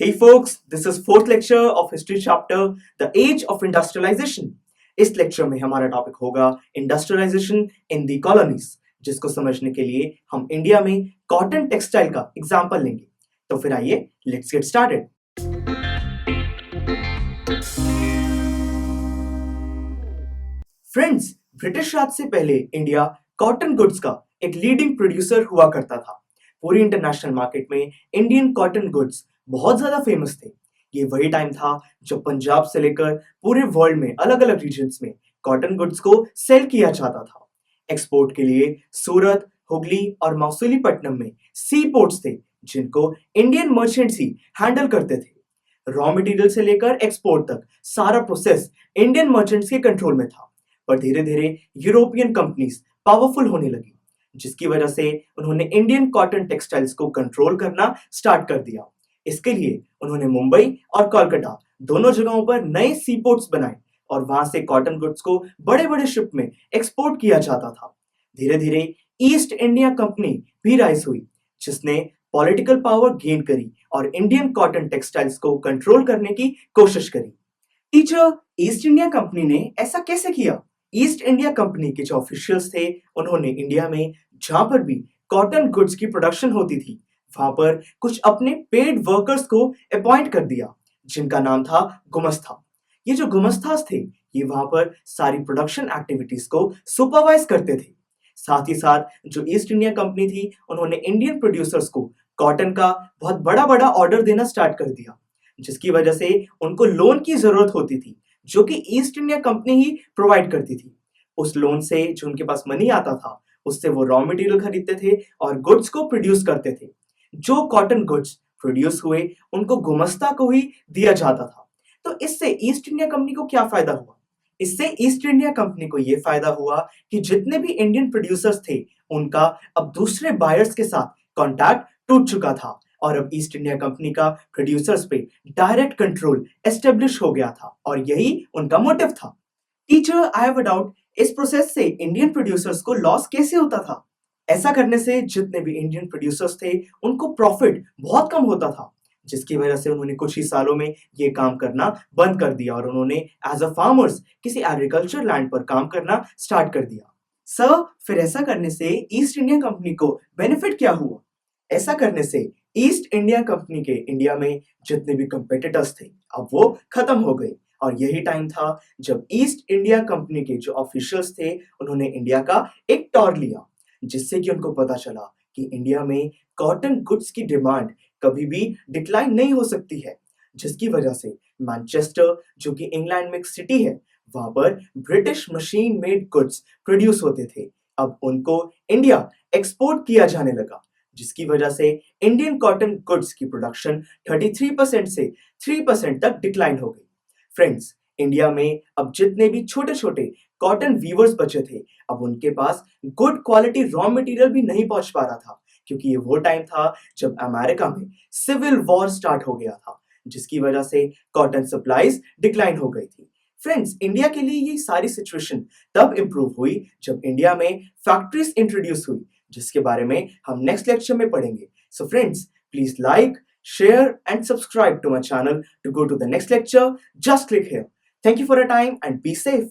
Hey folks, this is fourth lecture of history chapter The Age of Industrialization. इस lecture में हमारा topic होगा industrialisation इन दी colonies, जिसको समझने के लिए हम इंडिया में कॉटन टेक्सटाइल का एग्जांपल लेंगे। तो फिर आइए let's get started. Friends, British Raj से पहले इंडिया कॉटन गुड्स का एक लीडिंग प्रोड्यूसर हुआ करता था। पूरी इंटरनेशनल मार्केट में इंडियन कॉटन गुड्स बहुत ज्यादा फेमस थे। ये वही टाइम था जब पंजाब से लेकर पूरे वर्ल्ड में अलग अलग रीजन्स में कॉटन गुड्स को सेल किया जाता था। एक्सपोर्ट के लिए सूरत, हुगली और मौसूलीपट्टनम में सी पोर्ट्स थे, जिनको इंडियन मर्चेंट्स ही हैंडल करते थे। रॉ मटेरियल से लेकर एक्सपोर्ट तक सारा प्रोसेस इंडियन मर्चेंट्स के कंट्रोल में था। पर धीरे धीरे यूरोपियन कंपनीज पावरफुल होने लगी, जिसकी वजह से उन्होंने इंडियन कॉटन टेक्सटाइल्स को कंट्रोल करना स्टार्ट कर दिया। इसके लिए उन्होंने मुंबई और कोलकाता दोनों जगहों पर नए सी पोर्ट्स बनाए और वहां से कॉटन गुड्स को बड़े बड़े शिप में एक्सपोर्ट किया जाता था। धीरे धीरे ईस्ट इंडिया कंपनी भी राइज हुई, जिसने पॉलिटिकल पावर गेन करी और इंडियन कॉटन टेक्सटाइल्स को कंट्रोल करने की कोशिश करी। टीचर, ईस्ट इंडिया कंपनी ने ऐसा कैसे किया? ईस्ट इंडिया कंपनी के जो ऑफिशियल्स थे, उन्होंने इंडिया में जहां पर भी कॉटन गुड्स की प्रोडक्शन होती थी, वहां पर कुछ अपने पेड वर्कर्स को अपॉइंट कर दिया, जिनका नाम था गुमस्ता। ये जो गुमस्तास थे, ये वहां पर सारी प्रोडक्शन एक्टिविटीज को सुपरवाइज करते थे। साथ ही साथ जो ईस्ट इंडिया कंपनी थी, उन्होंने इंडियन प्रोड्यूसर्स को कॉटन का बहुत बड़ा बड़ा ऑर्डर देना स्टार्ट कर दिया, जिसकी वजह से उनको लोन की जरूरत होती थी, जो कि ईस्ट इंडिया कंपनी ही प्रोवाइड करती थी। उस लोन से जो उनके पास मनी आता था, उससे वो रॉ मटेरियल खरीदते थे और गुड्स को प्रोड्यूस करते थे। जो कॉटन गुड्स प्रोड्यूस हुए, उनको गुमस्ता को ही दिया जाता था। तो इससे ईस्ट इंडिया कंपनी को क्या फायदा हुआ? इससे ईस्ट इंडिया कंपनी को यह फायदा हुआ कि जितने भी इंडियन प्रोड्यूसर्स थे, उनका अब दूसरे बायर्स के साथ कॉन्टैक्ट टूट चुका था और अब ईस्ट इंडिया कंपनी का प्रोड्यूसर्स पे डायरेक्ट कंट्रोल एस्टेब्लिश हो गया था और यही उनका मोटिव था। Teacher, I have a doubt, इस प्रोसेस से इंडियन प्रोड्यूसर्स को लॉस कैसे होता था? ऐसा करने से जितने भी इंडियन प्रोड्यूसर्स थे, उनको प्रॉफिट बहुत कम होता था, जिसकी वजह से उन्होंने कुछ ही सालों में ये काम करना बंद कर दिया और उन्होंने एज अ फार्मर्स किसी एग्रीकल्चर लैंड पर काम करना स्टार्ट कर दिया। सर, फिर ऐसा करने से ईस्ट इंडिया कंपनी को बेनिफिट क्या हुआ? ऐसा करने से ईस्ट इंडिया कंपनी के इंडिया में जितने भी कंपेटिटर्स थे, अब वो खत्म हो गए और यही टाइम था जब ईस्ट इंडिया कंपनी के जो ऑफिशियल्स थे, उन्होंने इंडिया का एक टूर लिया, जिससे कि उनको पता चला कि इंडिया में कॉटन गुड्स की डिमांड कभी भी डिक्लाइन नहीं हो सकती है, जिसकी वजह से मैनचेस्टर, जो कि इंग्लैंड में एक सिटी है, वहां पर British machine made goods produce होते थे। अब उनको इंडिया एक्सपोर्ट किया जाने लगा, जिसकी वजह से इंडियन कॉटन गुड्स की प्रोडक्शन 33% से 3% तक डिक्लाइन हो गई। फ्रेंड्स, इंडिया में अब जितने भी छोटे छोटे कॉटन वीवर्स बचे थे, अब उनके पास गुड क्वालिटी रॉ मटेरियल भी नहीं पहुंच पा रहा था, क्योंकि ये वो टाइम था जब अमेरिका में सिविल वॉर स्टार्ट हो गया था, जिसकी वजह से कॉटन सप्लाईज डिक्लाइन हो गई थी। फ्रेंड्स, इंडिया के लिए ये सारी सिचुएशन तब इंप्रूव हुई जब इंडिया में फैक्ट्रीज इंट्रोड्यूस हुई, जिसके बारे में हम नेक्स्ट लेक्चर में पढ़ेंगे। So friends, please like, share and subscribe to my channel to go to the next lecture. Just click here. Thank you for your time and be safe.